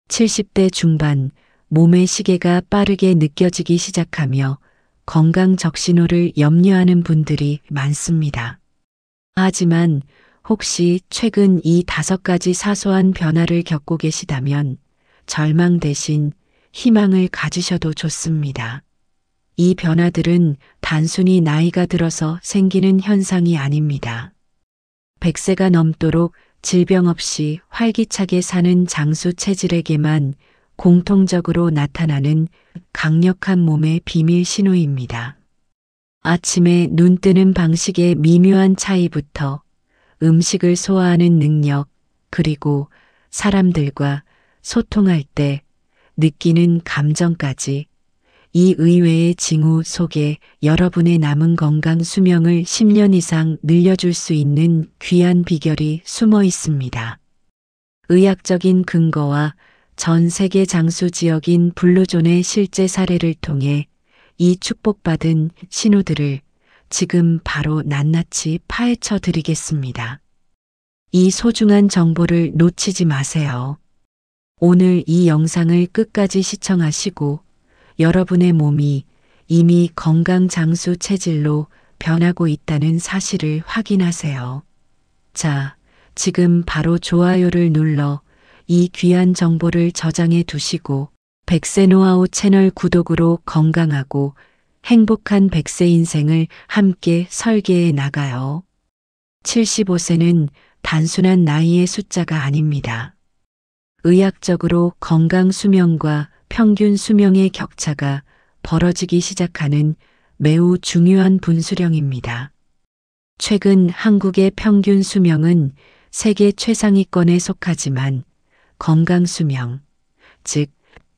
70대 중반 몸의 시계가 빠르게 느껴지기 시작하며 건강 적신호를 염려하는 분들이 많습니다. 하지만 혹시 최근 이 5가지 사소한 변화를 겪고 계시다면 절망 대신 희망을 가지셔도 좋습니다. 이 변화들은 단순히 나이가 들어서 생기는 현상이 아닙니다. 100세가 넘도록 질병 없이 활기차게 사는 장수 체질에게만 공통적으로 나타나는 강력한 몸의 비밀 신호입니다. 아침에 눈 뜨는 방식의 미묘한 차이부터 음식을 소화하는 능력, 그리고 사람들과 소통할 때 느끼는 감정까지 이 의외의 징후 속에 여러분의 남은 건강 수명을 10년 이상 늘려줄 수 있는 귀한 비결이 숨어 있습니다. 의학적인 근거와 전 세계 장수 지역인 블루존의 실제 사례를 통해 이 축복받은 신호들을 지금 바로 낱낱이 파헤쳐 드리겠습니다. 이 소중한 정보를 놓치지 마세요. 오늘 이 영상을 끝까지 시청하시고 여러분의 몸이 이미 건강 장수 체질로 변하고 있다는 사실을 확인하세요. 자, 지금 바로 좋아요를 눌러 이 귀한 정보를 저장해 두시고 100세 노하우 채널 구독으로 건강하고 행복한 100세 인생을 함께 설계해 나가요. 75세는 단순한 나이의 숫자가 아닙니다. 의학적으로 건강 수명과 평균 수명의 격차가 벌어지기 시작하는 매우 중요한 분수령입니다. 최근 한국의 평균 수명은 세계 최상위권에 속하지만 건강 수명, 즉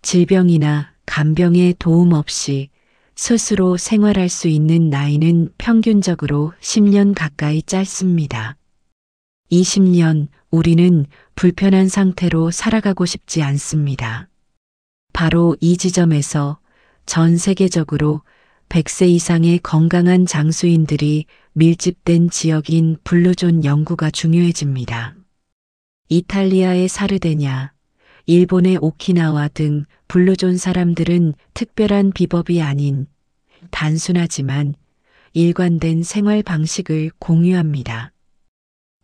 질병이나 간병의 도움 없이 스스로 생활할 수 있는 나이는 평균적으로 10년 가까이 짧습니다. 20년 우리는 불편한 상태로 살아가고 싶지 않습니다. 바로 이 지점에서 전 세계적으로 100세 이상의 건강한 장수인들이 밀집된 지역인 블루존 연구가 중요해집니다. 이탈리아의 사르데냐, 일본의 오키나와 등 블루존 사람들은 특별한 비법이 아닌 단순하지만 일관된 생활 방식을 공유합니다.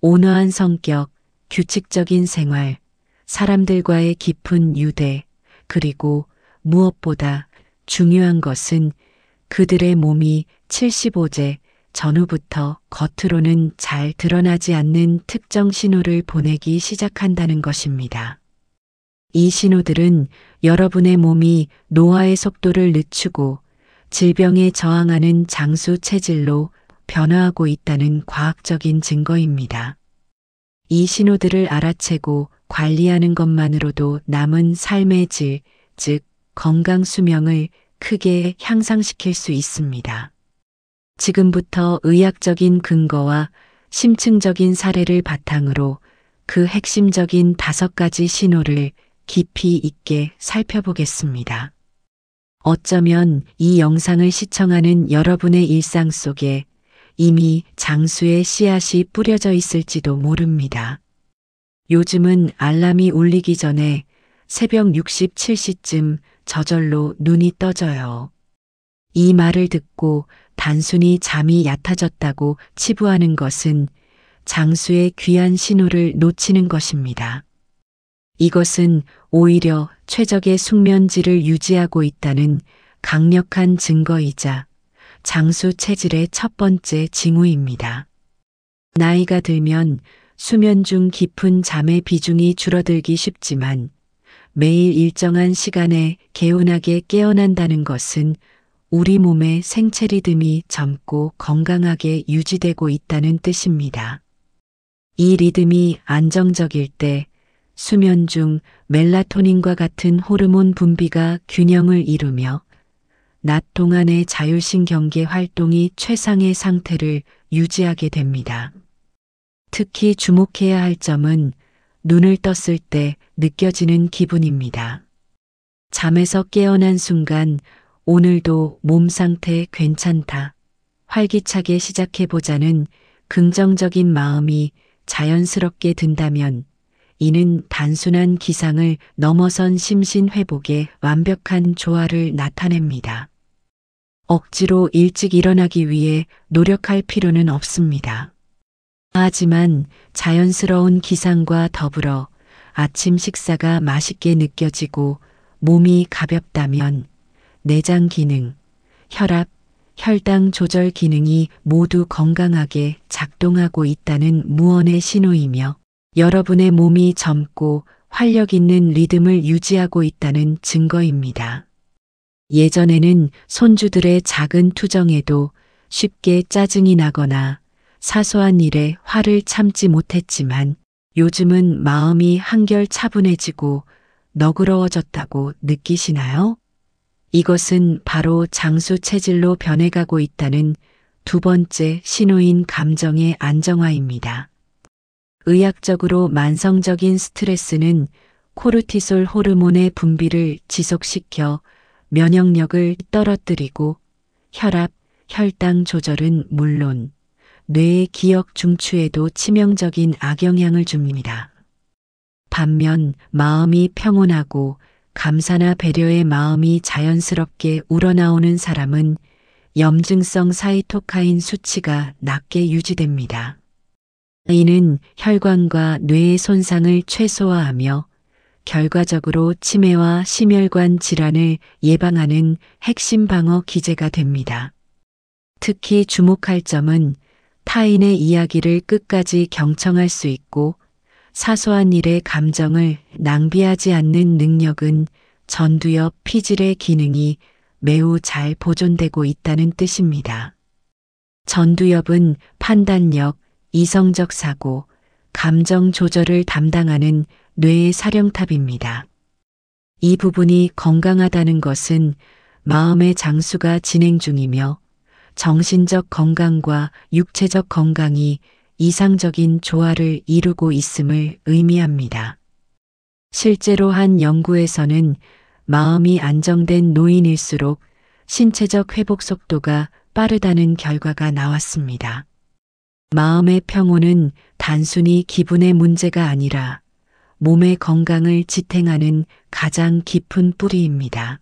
온화한 성격, 규칙적인 생활, 사람들과의 깊은 유대, 그리고 무엇보다 중요한 것은 그들의 몸이 75세 전후부터 겉으로는 잘 드러나지 않는 특정 신호를 보내기 시작한다는 것입니다. 이 신호들은 여러분의 몸이 노화의 속도를 늦추고 질병에 저항하는 장수 체질로 변화하고 있다는 과학적인 증거입니다. 이 신호들을 알아채고 관리하는 것만으로도 남은 삶의 질, 즉 건강 수명을 크게 향상시킬 수 있습니다. 지금부터 의학적인 근거와 심층적인 사례를 바탕으로 그 핵심적인 5가지 신호를 깊이 있게 살펴보겠습니다. 어쩌면 이 영상을 시청하는 여러분의 일상 속에 이미 장수의 씨앗이 뿌려져 있을지도 모릅니다. 요즘은 알람이 울리기 전에 새벽 60, 70쯤 저절로 눈이 떠져요. 이 말을 듣고 단순히 잠이 얕아졌다고 치부하는 것은 장수의 귀한 신호를 놓치는 것입니다. 이것은 오히려 최적의 숙면질을 유지하고 있다는 강력한 증거이자 장수 체질의 첫 번째 징후입니다. 나이가 들면 수면 중 깊은 잠의 비중이 줄어들기 쉽지만 매일 일정한 시간에 개운하게 깨어난다는 것은 우리 몸의 생체 리듬이 젊고 건강하게 유지되고 있다는 뜻입니다. 이 리듬이 안정적일 때 수면 중 멜라토닌과 같은 호르몬 분비가 균형을 이루며 낮 동안의 자율신경계 활동이 최상의 상태를 유지하게 됩니다. 특히 주목해야 할 점은 눈을 떴을 때 느껴지는 기분입니다. 잠에서 깨어난 순간 오늘도 몸 상태 괜찮다, 활기차게 시작해보자는 긍정적인 마음이 자연스럽게 든다면 이는 단순한 기상을 넘어선 심신 회복의 완벽한 조화를 나타냅니다. 억지로 일찍 일어나기 위해 노력할 필요는 없습니다. 하지만 자연스러운 기상과 더불어 아침 식사가 맛있게 느껴지고 몸이 가볍다면 내장 기능, 혈압, 혈당 조절 기능이 모두 건강하게 작동하고 있다는 무언의 신호이며 여러분의 몸이 젊고 활력 있는 리듬을 유지하고 있다는 증거입니다. 예전에는 손주들의 작은 투정에도 쉽게 짜증이 나거나 사소한 일에 화를 참지 못했지만 요즘은 마음이 한결 차분해지고 너그러워졌다고 느끼시나요? 이것은 바로 장수 체질로 변해가고 있다는 두 번째 신호인 감정의 안정화입니다. 의학적으로 만성적인 스트레스는 코르티솔 호르몬의 분비를 지속시켜 면역력을 떨어뜨리고 혈압, 혈당 조절은 물론 뇌의 기억 중추에도 치명적인 악영향을 줍니다. 반면 마음이 평온하고 감사나 배려의 마음이 자연스럽게 우러나오는 사람은 염증성 사이토카인 수치가 낮게 유지됩니다. 이는 혈관과 뇌의 손상을 최소화하며 결과적으로 치매와 심혈관 질환을 예방하는 핵심 방어 기제가 됩니다. 특히 주목할 점은 타인의 이야기를 끝까지 경청할 수 있고 사소한 일의 감정을 낭비하지 않는 능력은 전두엽 피질의 기능이 매우 잘 보존되고 있다는 뜻입니다. 전두엽은 판단력, 이성적 사고, 감정 조절을 담당하는 뇌의 사령탑입니다. 이 부분이 건강하다는 것은 마음의 장수가 진행 중이며 정신적 건강과 육체적 건강이 이상적인 조화를 이루고 있음을 의미합니다. 실제로 한 연구에서는 마음이 안정된 노인일수록 신체적 회복 속도가 빠르다는 결과가 나왔습니다. 마음의 평온은 단순히 기분의 문제가 아니라 몸의 건강을 지탱하는 가장 깊은 뿌리입니다.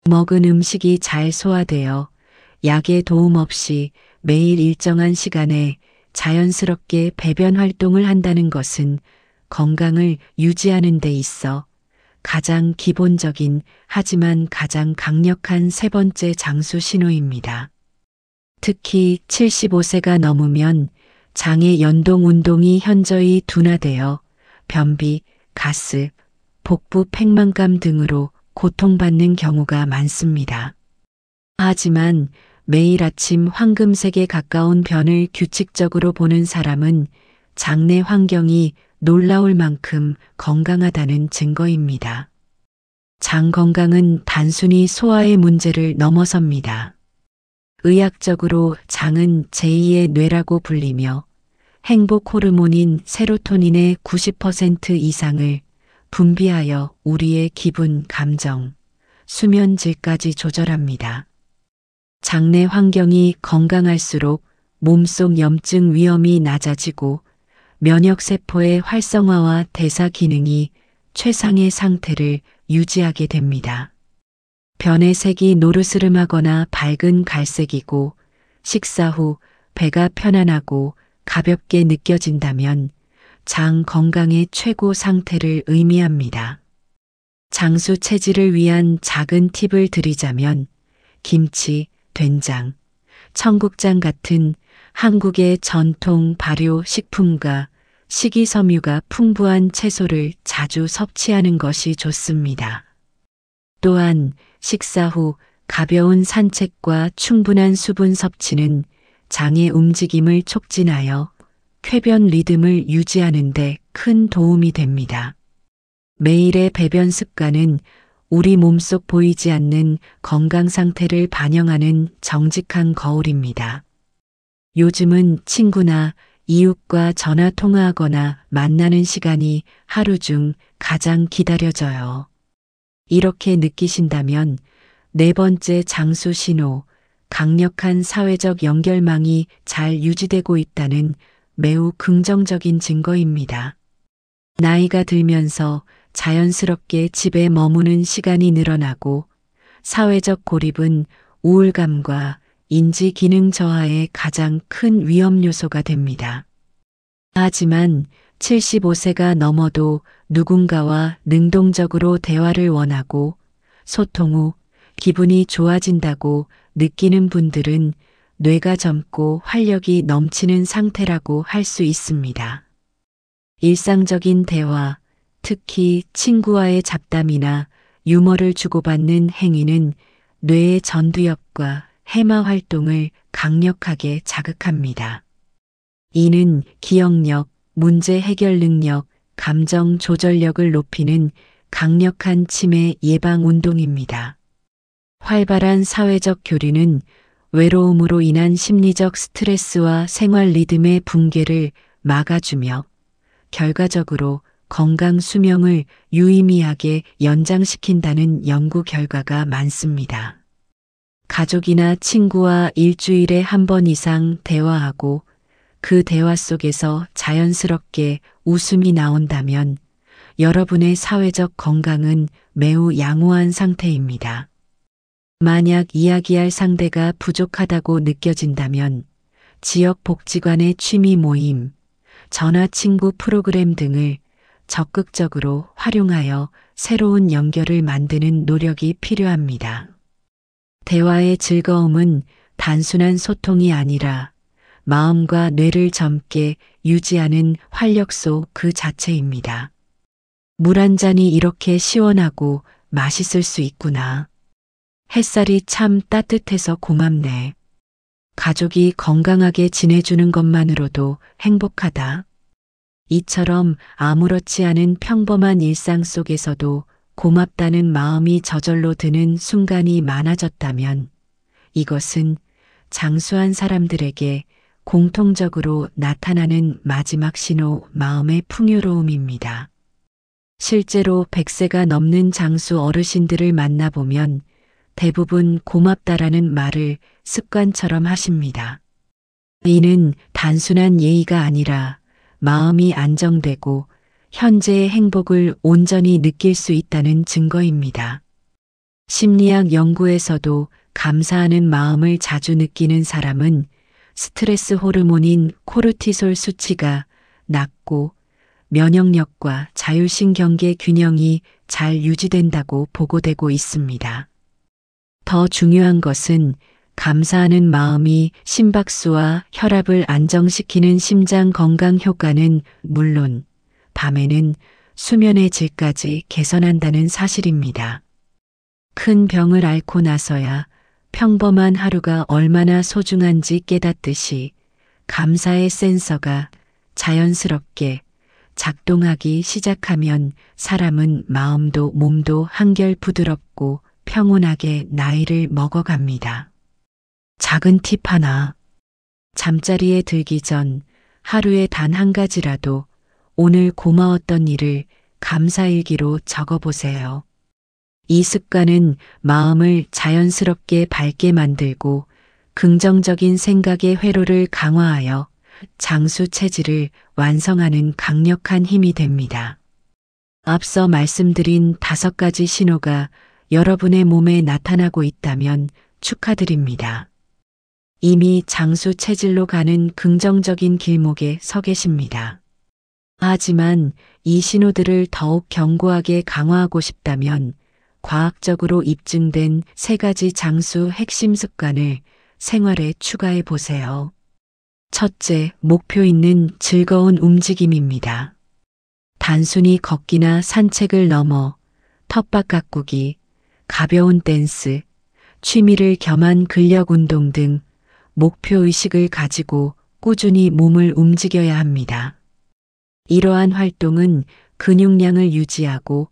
먹은 음식이 잘 소화되어 약의 도움 없이 매일 일정한 시간에 자연스럽게 배변 활동을 한다는 것은 건강을 유지하는 데 있어 가장 기본적인 하지만 가장 강력한 세 번째 장수 신호입니다. 특히 75세가 넘으면 장의 연동 운동이 현저히 둔화되어 변비, 가스, 복부 팽만감 등으로 고통받는 경우가 많습니다. 하지만 매일 아침 황금색에 가까운 변을 규칙적으로 보는 사람은 장내 환경이 놀라울 만큼 건강하다는 증거입니다. 장 건강은 단순히 소화의 문제를 넘어섭니다. 의학적으로 장은 제2의 뇌라고 불리며 행복 호르몬인 세로토닌의 90% 이상을 분비하여 우리의 기분, 감정, 수면 질까지 조절합니다. 장내 환경이 건강할수록 몸속 염증 위험이 낮아지고 면역세포의 활성화와 대사 기능이 최상의 상태를 유지하게 됩니다. 변의 색이 노르스름하거나 밝은 갈색이고 식사 후 배가 편안하고 가볍게 느껴진다면 장 건강의 최고 상태를 의미합니다. 장수 체질을 위한 작은 팁을 드리자면 김치, 된장, 청국장 같은 한국의 전통 발효 식품과 식이섬유가 풍부한 채소를 자주 섭취하는 것이 좋습니다. 또한 식사 후 가벼운 산책과 충분한 수분 섭취는 장의 움직임을 촉진하여 쾌변 리듬을 유지하는 데 큰 도움이 됩니다. 매일의 배변 습관은 우리 몸속 보이지 않는 건강 상태를 반영하는 정직한 거울입니다. 요즘은 친구나 이웃과 전화 통화하거나 만나는 시간이 하루 중 가장 기다려져요. 이렇게 느끼신다면 네 번째 장수 신호, 강력한 사회적 연결망이 잘 유지되고 있다는 매우 긍정적인 증거입니다. 나이가 들면서 자연스럽게 집에 머무는 시간이 늘어나고 사회적 고립은 우울감과 인지 기능 저하의 가장 큰 위험 요소가 됩니다. 하지만 75세가 넘어도 누군가와 능동적으로 대화를 원하고 소통 후 기분이 좋아진다고 느끼는 분들은 뇌가 젊고 활력이 넘치는 상태라고 할 수 있습니다. 일상적인 대화, 특히 친구와의 잡담이나 유머를 주고받는 행위는 뇌의 전두엽과 해마 활동을 강력하게 자극합니다. 이는 기억력, 문제 해결 능력, 감정 조절력을 높이는 강력한 치매 예방 운동입니다. 활발한 사회적 교류는 외로움으로 인한 심리적 스트레스와 생활 리듬의 붕괴를 막아주며 결과적으로 건강 수명을 유의미하게 연장시킨다는 연구 결과가 많습니다. 가족이나 친구와 일주일에 한 번 이상 대화하고 그 대화 속에서 자연스럽게 웃음이 나온다면 여러분의 사회적 건강은 매우 양호한 상태입니다. 만약 이야기할 상대가 부족하다고 느껴진다면 지역 복지관의 취미 모임, 전화 친구 프로그램 등을 적극적으로 활용하여 새로운 연결을 만드는 노력이 필요합니다. 대화의 즐거움은 단순한 소통이 아니라 마음과 뇌를 젊게 유지하는 활력소 그 자체입니다. 물 한 잔이 이렇게 시원하고 맛있을 수 있구나. 햇살이 참 따뜻해서 고맙네. 가족이 건강하게 지내주는 것만으로도 행복하다. 이처럼 아무렇지 않은 평범한 일상 속에서도 고맙다는 마음이 저절로 드는 순간이 많아졌다면 이것은 장수한 사람들에게 공통적으로 나타나는 마지막 신호 마음의 풍요로움입니다. 실제로 100세가 넘는 장수 어르신들을 만나보면 대부분 고맙다라는 말을 습관처럼 하십니다. 이는 단순한 예의가 아니라 마음이 안정되고 현재의 행복을 온전히 느낄 수 있다는 증거입니다. 심리학 연구에서도 감사하는 마음을 자주 느끼는 사람은 스트레스 호르몬인 코르티솔 수치가 낮고 면역력과 자율신경계 균형이 잘 유지된다고 보고되고 있습니다. 더 중요한 것은 감사하는 마음이 심박수와 혈압을 안정시키는 심장 건강 효과는 물론 밤에는 수면의 질까지 개선한다는 사실입니다. 큰 병을 앓고 나서야 평범한 하루가 얼마나 소중한지 깨닫듯이 감사의 센서가 자연스럽게 작동하기 시작하면 사람은 마음도 몸도 한결 부드럽고 평온하게 나이를 먹어갑니다. 작은 팁 하나. 잠자리에 들기 전 하루에 단 한 가지라도 오늘 고마웠던 일을 감사일기로 적어보세요. 이 습관은 마음을 자연스럽게 밝게 만들고 긍정적인 생각의 회로를 강화하여 장수 체질을 완성하는 강력한 힘이 됩니다. 앞서 말씀드린 5가지 신호가 여러분의 몸에 나타나고 있다면 축하드립니다. 이미 장수 체질로 가는 긍정적인 길목에 서 계십니다. 하지만 이 신호들을 더욱 견고하게 강화하고 싶다면 과학적으로 입증된 3가지 장수 핵심 습관을 생활에 추가해 보세요. 첫째, 목표 있는 즐거운 움직임입니다. 단순히 걷기나 산책을 넘어 텃밭 가꾸기, 가벼운 댄스, 취미를 겸한 근력 운동 등 목표의식을 가지고 꾸준히 몸을 움직여야 합니다. 이러한 활동은 근육량을 유지하고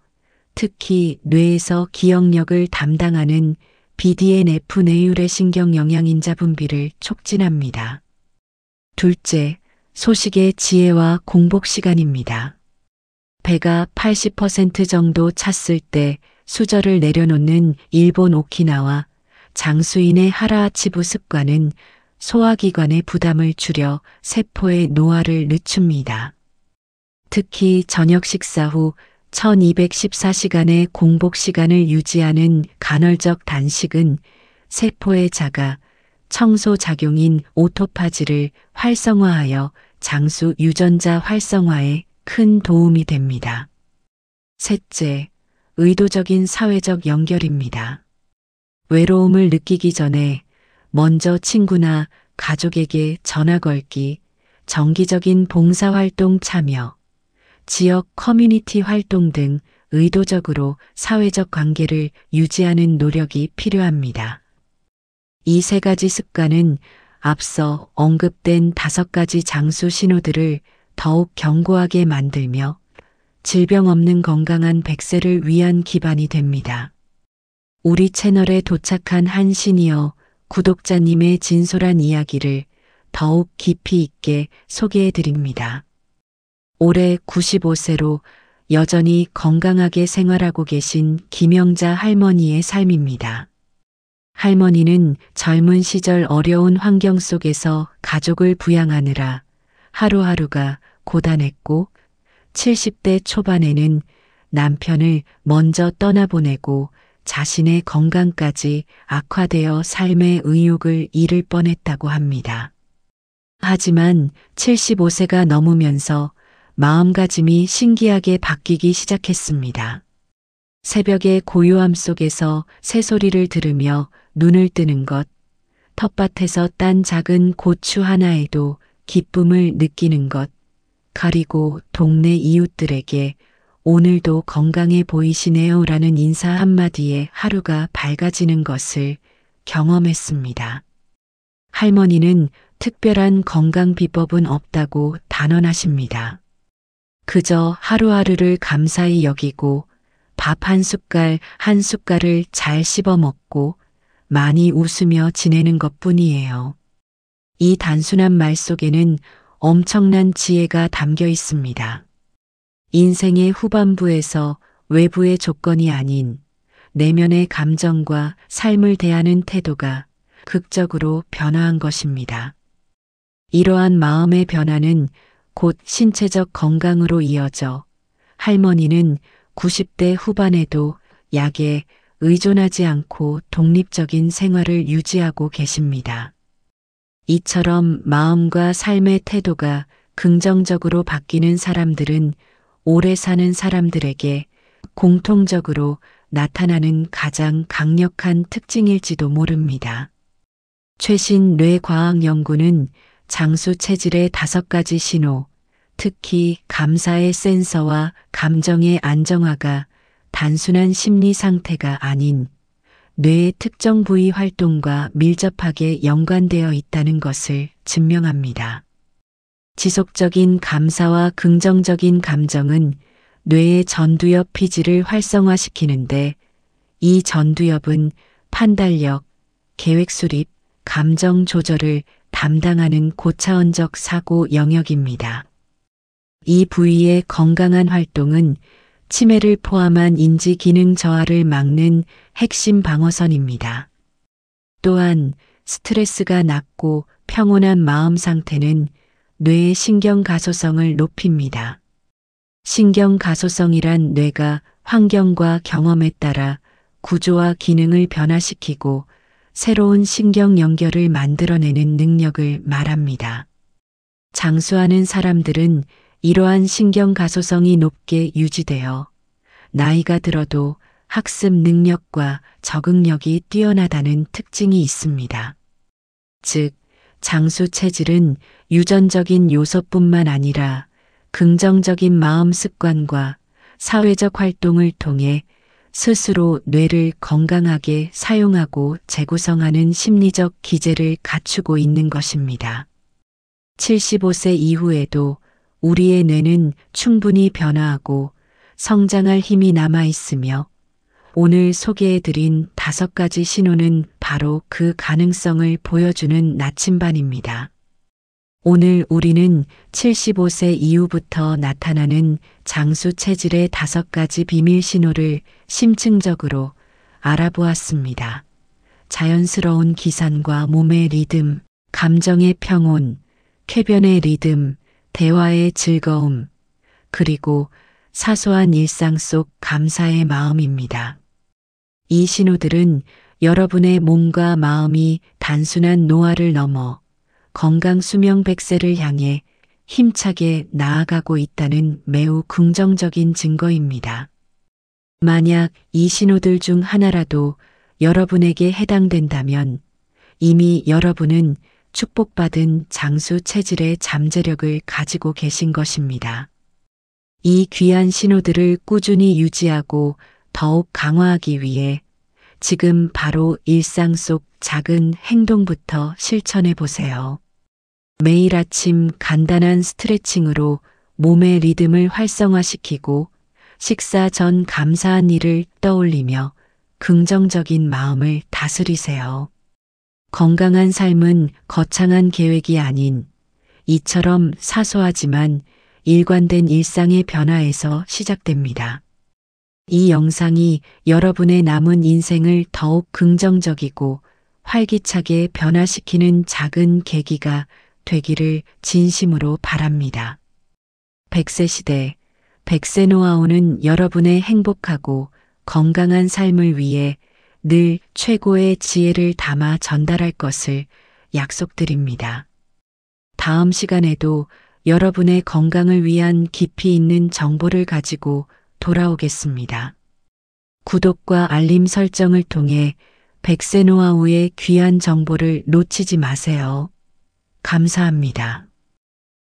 특히 뇌에서 기억력을 담당하는 BDNF 뇌유래 신경 영양인자 분비를 촉진합니다. 둘째, 소식의 지혜와 공복 시간입니다. 배가 80% 정도 찼을 때 수저를 내려놓는 일본 오키나와 장수인의 하라하치부 습관은 소화기관의 부담을 줄여 세포의 노화를 늦춥니다. 특히 저녁 식사 후 1214시간의 공복 시간을 유지하는 간헐적 단식은 세포의 자가 청소 작용인 오토파지를 활성화하여 장수 유전자 활성화에 큰 도움이 됩니다. 셋째, 의도적인 사회적 연결입니다. 외로움을 느끼기 전에 먼저 친구나 가족에게 전화 걸기, 정기적인 봉사활동 참여, 지역 커뮤니티 활동 등 의도적으로 사회적 관계를 유지하는 노력이 필요합니다. 이 세 가지 습관은 앞서 언급된 5가지 장수 신호들을 더욱 견고하게 만들며 질병 없는 건강한 100세를 위한 기반이 됩니다. 우리 채널에 도착한 한 시니어 구독자님의 진솔한 이야기를 더욱 깊이 있게 소개해 드립니다. 올해 95세로 여전히 건강하게 생활하고 계신 김영자 할머니의 삶입니다. 할머니는 젊은 시절 어려운 환경 속에서 가족을 부양하느라 하루하루가 고단했고 70대 초반에는 남편을 먼저 떠나보내고 자신의 건강까지 악화되어 삶의 의욕을 잃을 뻔했다고 합니다. 하지만 75세가 넘으면서 마음가짐이 신기하게 바뀌기 시작했습니다. 새벽의 고요함 속에서 새소리를 들으며 눈을 뜨는 것, 텃밭에서 딴 작은 고추 하나에도 기쁨을 느끼는 것, 그리고 동네 이웃들에게 오늘도 건강해 보이시네요 라는 인사 한마디에 하루가 밝아지는 것을 경험했습니다. 할머니는 특별한 건강 비법은 없다고 단언하십니다. 그저 하루하루를 감사히 여기고 밥 한 숟갈 한 숟갈을 잘 씹어 먹고 많이 웃으며 지내는 것뿐이에요. 이 단순한 말 속에는 엄청난 지혜가 담겨 있습니다. 인생의 후반부에서 외부의 조건이 아닌 내면의 감정과 삶을 대하는 태도가 극적으로 변화한 것입니다. 이러한 마음의 변화는 곧 신체적 건강으로 이어져 할머니는 90대 후반에도 약에 의존하지 않고 독립적인 생활을 유지하고 계십니다. 이처럼 마음과 삶의 태도가 긍정적으로 바뀌는 사람들은 오래 사는 사람들에게 공통적으로 나타나는 가장 강력한 특징일지도 모릅니다. 최신 뇌과학 연구는 장수 체질의 5가지 신호, 특히 감사의 센서와 감정의 안정화가 단순한 심리 상태가 아닌 뇌의 특정 부위 활동과 밀접하게 연관되어 있다는 것을 증명합니다. 지속적인 감사와 긍정적인 감정은 뇌의 전두엽 피지를 활성화시키는데 이 전두엽은 판단력, 계획 수립, 감정 조절을 담당하는 고차원적 사고 영역입니다. 이 부위의 건강한 활동은 치매를 포함한 인지 기능 저하를 막는 핵심 방어선입니다. 또한 스트레스가 낮고 평온한 마음 상태는 뇌의 신경 가소성을 높입니다. 신경 가소성이란 뇌가 환경과 경험에 따라 구조와 기능을 변화시키고 새로운 신경 연결을 만들어내는 능력을 말합니다. 장수하는 사람들은 이러한 신경 가소성이 높게 유지되어 나이가 들어도 학습 능력과 적응력이 뛰어나다는 특징이 있습니다. 즉, 장수 체질은 유전적인 요소뿐만 아니라 긍정적인 마음 습관과 사회적 활동을 통해 스스로 뇌를 건강하게 사용하고 재구성하는 심리적 기제를 갖추고 있는 것입니다. 75세 이후에도 우리의 뇌는 충분히 변화하고 성장할 힘이 남아 있으며 오늘 소개해드린 5가지 신호는 바로 그 가능성을 보여주는 나침반입니다. 오늘 우리는 75세 이후부터 나타나는 장수 체질의 5가지 비밀 신호를 심층적으로 알아보았습니다. 자연스러운 기산과 몸의 리듬, 감정의 평온, 쾌변의 리듬, 대화의 즐거움, 그리고 사소한 일상 속 감사의 마음입니다. 이 신호들은 여러분의 몸과 마음이 단순한 노화를 넘어 건강 수명 100세를 향해 힘차게 나아가고 있다는 매우 긍정적인 증거입니다. 만약 이 신호들 중 하나라도 여러분에게 해당된다면 이미 여러분은 축복받은 장수 체질의 잠재력을 가지고 계신 것입니다. 이 귀한 신호들을 꾸준히 유지하고 더욱 강화하기 위해 지금 바로 일상 속 작은 행동부터 실천해 보세요. 매일 아침 간단한 스트레칭으로 몸의 리듬을 활성화시키고 식사 전 감사한 일을 떠올리며 긍정적인 마음을 다스리세요. 건강한 삶은 거창한 계획이 아닌 이처럼 사소하지만 일관된 일상의 변화에서 시작됩니다. 이 영상이 여러분의 남은 인생을 더욱 긍정적이고 활기차게 변화시키는 작은 계기가 되기를 진심으로 바랍니다. 100세 시대, 100세 노하우는 여러분의 행복하고 건강한 삶을 위해 늘 최고의 지혜를 담아 전달할 것을 약속드립니다. 다음 시간에도 여러분의 건강을 위한 깊이 있는 정보를 가지고 돌아오겠습니다. 구독과 알림 설정을 통해 100세 노하우의 귀한 정보를 놓치지 마세요. 감사합니다.